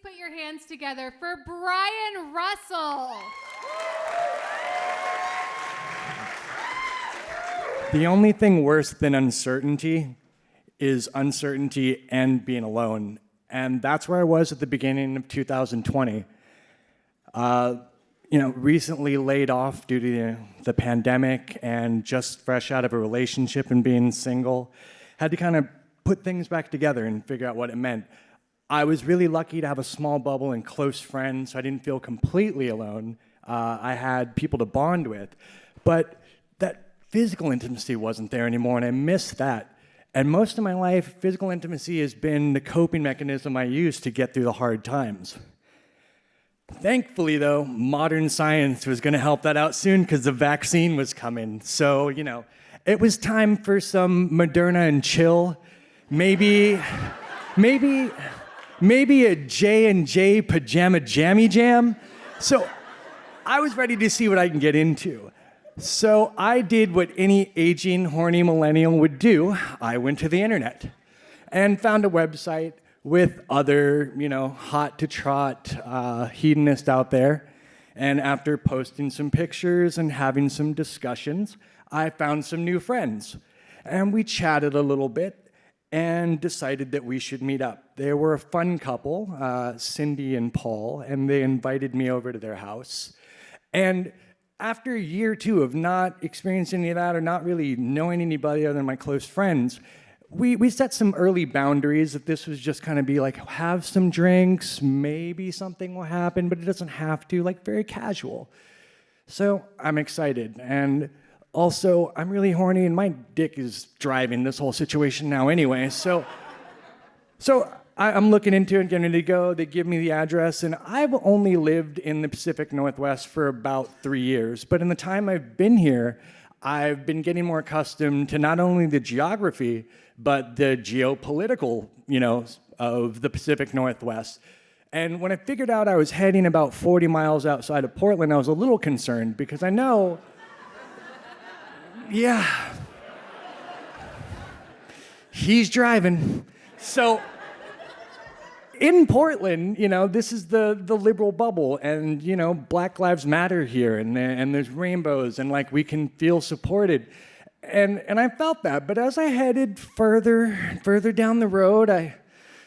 put your hands together for Brian Russell. The only thing worse than uncertainty is uncertainty and being alone. And that's where I was at the beginning of 2020. Recently laid off due to the pandemic and just fresh out of a relationship and being single. Had to kind of put things back together and figure out what it meant. I was really lucky to have a small bubble and close friends, so I didn't feel completely alone. I had people to bond with, but that physical intimacy wasn't there anymore, and I missed that. And most of my life, physical intimacy has been the coping mechanism I use to get through the hard times. Thankfully, though, modern science was going to help that out soon because the vaccine was coming. So, it was time for some Moderna and chill. Maybe a J&J pajama jammy jam. So I was ready to see what I can get into. So I did what any aging, horny millennial would do. I went to the internet and found a website with other, hot to trot hedonists out there. And after posting some pictures and having some discussions, I found some new friends. And we chatted a little bit and decided that we should meet up. They were a fun couple, Cindy and Paul, and they invited me over to their house. And after a year or two of not experiencing any of that or not really knowing anybody other than my close friends, we set some early boundaries that this was just kind of be like, have some drinks, maybe something will happen, but it doesn't have to, like very casual. So I'm excited. And also, I'm really horny, and my dick is driving this whole situation now anyway. So I'm looking into it, getting ready to go. They give me the address, and I've only lived in the Pacific Northwest for about 3 years. But in the time I've been here, I've been getting more accustomed to not only the geography, but the geopolitical, of the Pacific Northwest. And when I figured out I was heading about 40 miles outside of Portland, I was a little concerned because I know, he's driving. So in Portland, this is the liberal bubble, and Black Lives Matter here, and there's rainbows, and like we can feel supported, and I felt that. But as I headed further down the road, I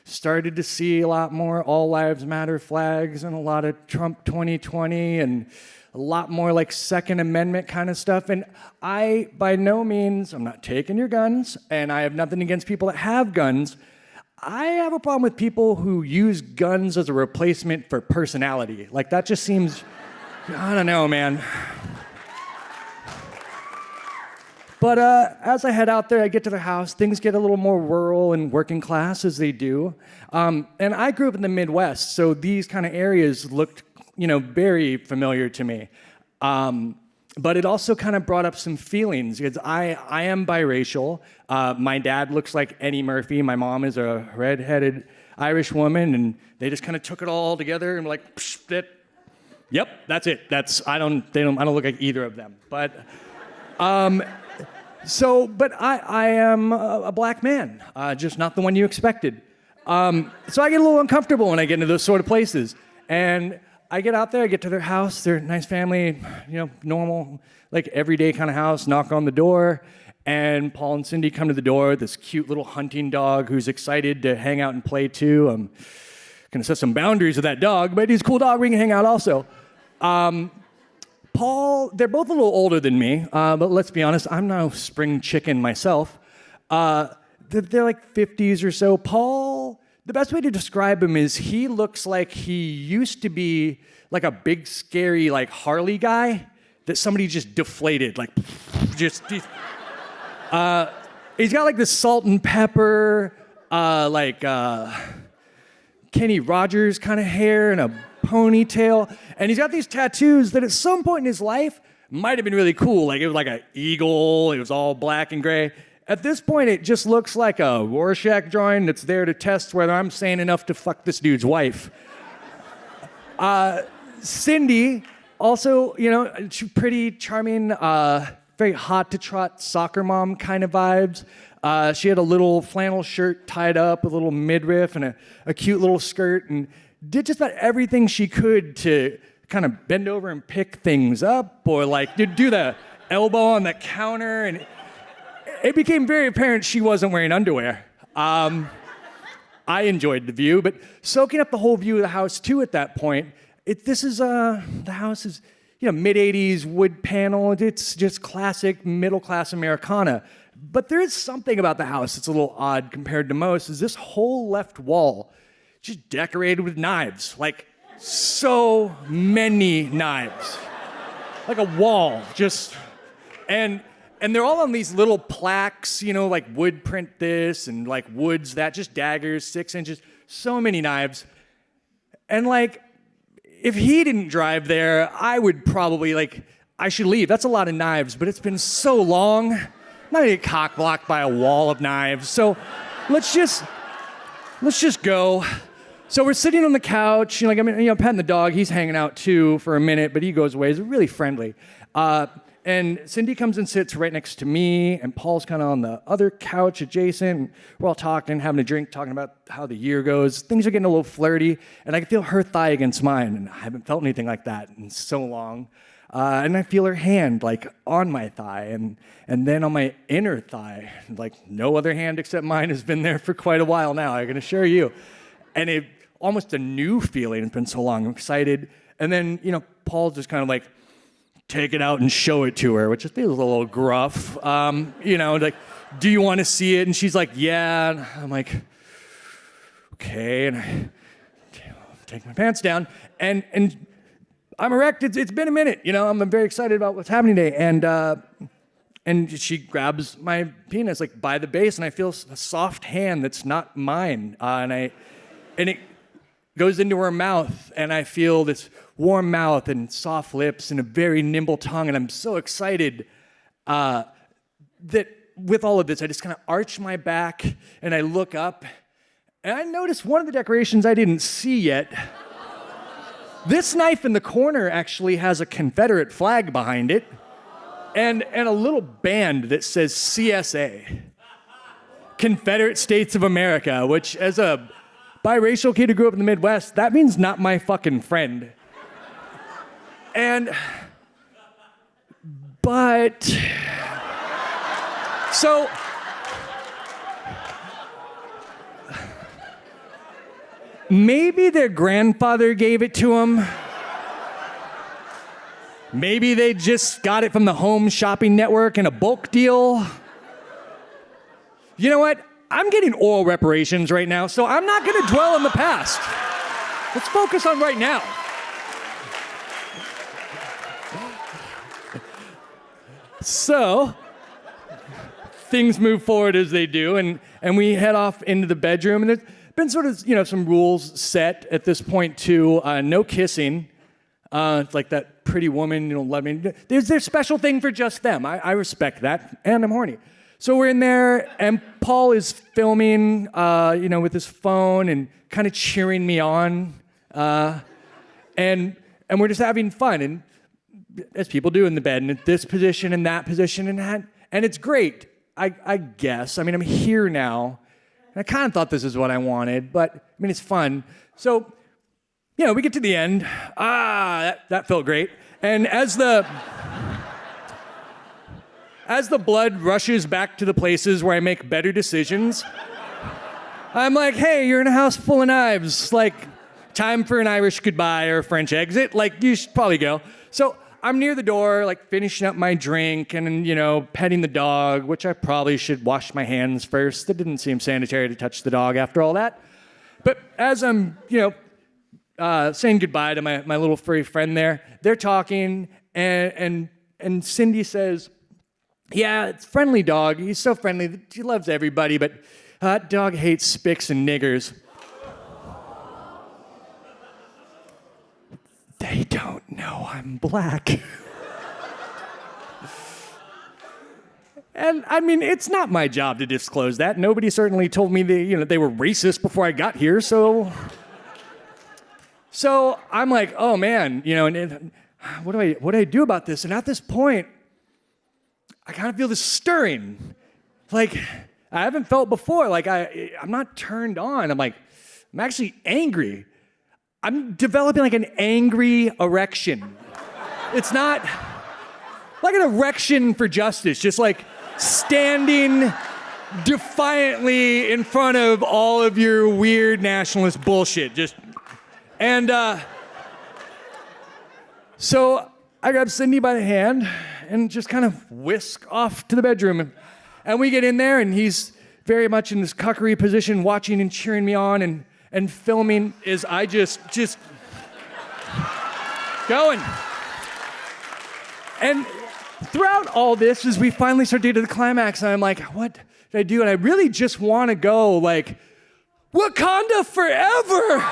started to see a lot more All Lives Matter flags and a lot of Trump 2020 and a lot more like Second Amendment kind of stuff. And I, by no means, I'm not taking your guns, and I have nothing against people that have guns. I have a problem with people who use guns as a replacement for personality. Like, that just seems, I don't know, man. But as I head out there, I get to the house, things get a little more rural and working class as they do. And I grew up in the Midwest, so these kind of areas looked, very familiar to me. But it also kind of brought up some feelings because I am biracial. My dad looks like Eddie Murphy. My mom is a redheaded Irish woman, and they just kind of took it all together and were like, yep, that's it. I don't look like either of them. But I am a black man, just not the one you expected. So I get a little uncomfortable when I get into those sort of places. And I get out there, I get to their house, they're a nice family, normal, like everyday kind of house, knock on the door, and Paul and Cindy come to the door, this cute little hunting dog who's excited to hang out and play too. I'm gonna set some boundaries with that dog, but he's a cool dog, we can hang out also. Paul, they're both a little older than me, but let's be honest, I'm no spring chicken myself. They're like 50s or so. Paul, the best way to describe him is he looks like he used to be like a big, scary, like Harley guy that somebody just deflated, like he's got like this salt and pepper, Kenny Rogers kind of hair and a ponytail, and he's got these tattoos that at some point in his life might have been really cool. Like it was like an eagle, it was all black and gray. At this point, it just looks like a Rorschach drawing that's there to test whether I'm sane enough to fuck this dude's wife. Cindy, also, pretty charming, very hot to trot soccer mom kind of vibes. She had a little flannel shirt tied up, a little midriff, and a cute little skirt. And did just about everything she could to kind of bend over and pick things up, or like do the elbow on the counter, and it became very apparent she wasn't wearing underwear. I enjoyed the view, but soaking up the whole view of the house too at that point, the house is, mid-'80s wood panel. It's just classic middle-class Americana. But there is something about the house that's a little odd compared to most, is this whole left wall just decorated with knives, like so many knives. Like a wall, just, and they're all on these little plaques, like wood print this and like woods that, just daggers, 6 inches, so many knives. And like, if he didn't drive there, I would probably I should leave. That's a lot of knives, but it's been so long. I'm not gonna get cock-blocked by a wall of knives. So let's just go. So we're sitting on the couch, petting the dog. He's hanging out too for a minute, but he goes away. He's really friendly. And Cindy comes and sits right next to me, and Paul's kind of on the other couch adjacent. We're all talking, having a drink, talking about how the year goes. Things are getting a little flirty, and I can feel her thigh against mine, and I haven't felt anything like that in so long. And I feel her hand on my thigh, and then on my inner thigh. No other hand except mine has been there for quite a while now, I can assure you. And it almost a new feeling. It's been so long. I'm excited. And then, Paul's just kind of take it out and show it to her, which feels a little gruff. Do you want to see it? And she's like, yeah. And I'm like, okay. And I take my pants down, and I'm erect. It's been a minute. I'm very excited about what's happening today. And she grabs my penis by the base, and I feel a soft hand that's not mine. And it goes into her mouth, and I feel this warm mouth and soft lips and a very nimble tongue, and I'm so excited that with all of this, I just kind of arch my back, and I look up, and I notice one of the decorations I didn't see yet. This knife in the corner actually has a Confederate flag behind it, and a little band that says CSA, Confederate States of America, which as a biracial kid who grew up in the Midwest, that means not my fucking friend. But so maybe their grandfather gave it to them. Maybe they just got it from the Home Shopping Network in a bulk deal. You know what? I'm getting oral reparations right now, so I'm not gonna dwell on the past. Let's focus on right now. So, things move forward as they do, and we head off into the bedroom, and there's been sort of, some rules set at this point too. No kissing. It's like that pretty woman, love me. There's their special thing for just them. I respect that, and I'm horny. So we're in there, and Paul is filming, with his phone and kind of cheering me on, and we're just having fun, and as people do in the bed, and in this position and that position, and it's great, I guess. I'm here now, and I kind of thought this is what I wanted, but it's fun. So, we get to the end. That felt great, and as the blood rushes back to the places where I make better decisions, I'm like, hey, you're in a house full of knives. Time for an Irish goodbye or a French exit. You should probably go. So I'm near the door, finishing up my drink and, petting the dog, which I probably should wash my hands first. It didn't seem sanitary to touch the dog after all that. But as I'm, saying goodbye to my little furry friend there, they're talking, and Cindy says, yeah, it's friendly dog. He's so friendly. He loves everybody, but dog hates spics and niggers. They don't know I'm black. And it's not my job to disclose that. Nobody certainly told me they were racist before I got here, so I'm like, oh man, and what do I do about this? And at this point, I kind of feel this stirring, I haven't felt before. I'm not turned on. I'm actually angry. I'm developing like an angry erection. It's not like an erection for justice, just like standing defiantly in front of all of your weird nationalist bullshit. So I grab Cindy by the hand and just kind of whisk off to the bedroom. And we get in there, and he's very much in this cuckery position, watching and cheering me on and filming as I just going. And throughout all this, as we finally start to get to the climax, and I'm like, what did I do? And I really just want to go like, Wakanda forever!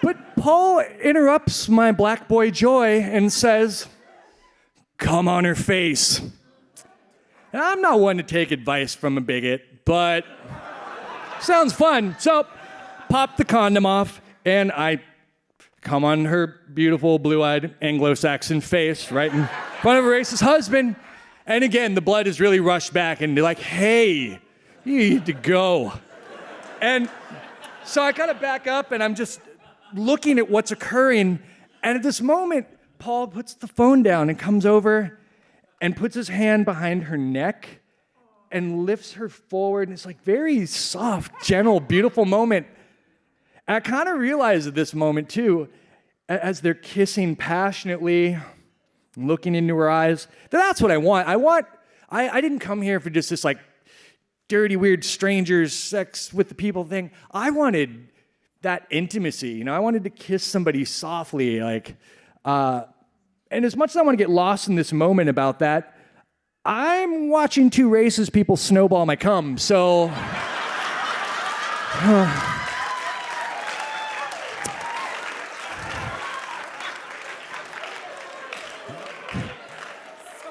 But Paul interrupts my black boy joy and says, come on her face. And I'm not one to take advice from a bigot, but sounds fun. So pop the condom off, and I come on her beautiful blue-eyed Anglo-Saxon face right in front of her racist husband. And again, the blood is really rushed back, and they're like, hey, you need to go. And so I kind of back up, and I'm just looking at what's occurring. And at this moment, Paul puts the phone down and comes over and puts his hand behind her neck and lifts her forward. And it's like very soft, gentle, beautiful moment. And I kind of realize at this moment too, as they're kissing passionately, looking into her eyes, that's what I want. I didn't come here for just this like dirty, weird strangers, sex with the people thing. I wanted that intimacy, you know? I wanted to kiss somebody softly, like, and as much as I want to get lost in this moment about that, I'm watching two racist people snowball my cum, so.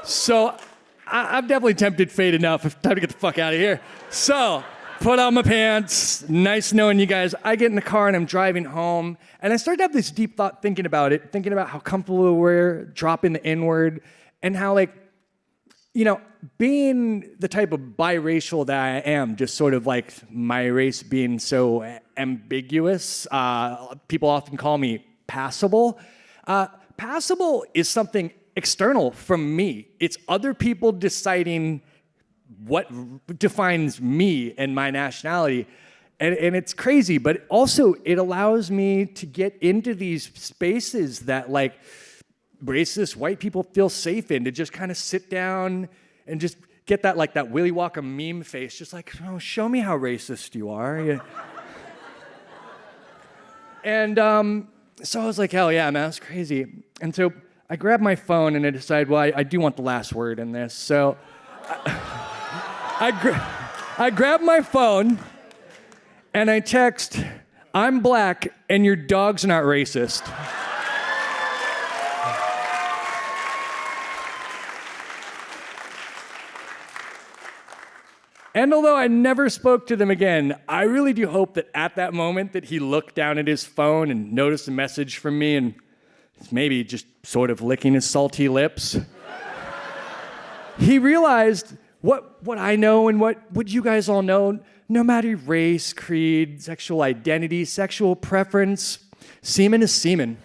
So, I'm definitely tempted fate enough. It's time to get the fuck out of here. So, put on my pants, nice knowing you guys. I get in the car and I'm driving home, and I start to have this deep thought thinking about it, thinking about how comfortable we're dropping the N-word, and how, like, you know, being the type of biracial that I am, just sort of like my race being so ambiguous, people often call me passable. Passable is something external from me. It's other people deciding what defines me and my nationality. And it's crazy, but also it allows me to get into these spaces that like racist white people feel safe in, to just kind of sit down and just get that like that Willy Wonka meme face, just like, oh, show me how racist you are. Yeah. And so I was like, hell yeah, man, that's crazy. And so I grabbed my phone and I decided, well, I do want the last word in this. So I grab my phone and I text, I'm black and your dog's not racist. And although I never spoke to them again, I really do hope that at that moment that he looked down at his phone and noticed a message from me and maybe just sort of licking his salty lips. He realized what I know and what you guys all know, no matter race, creed, sexual identity, sexual preference, semen is semen.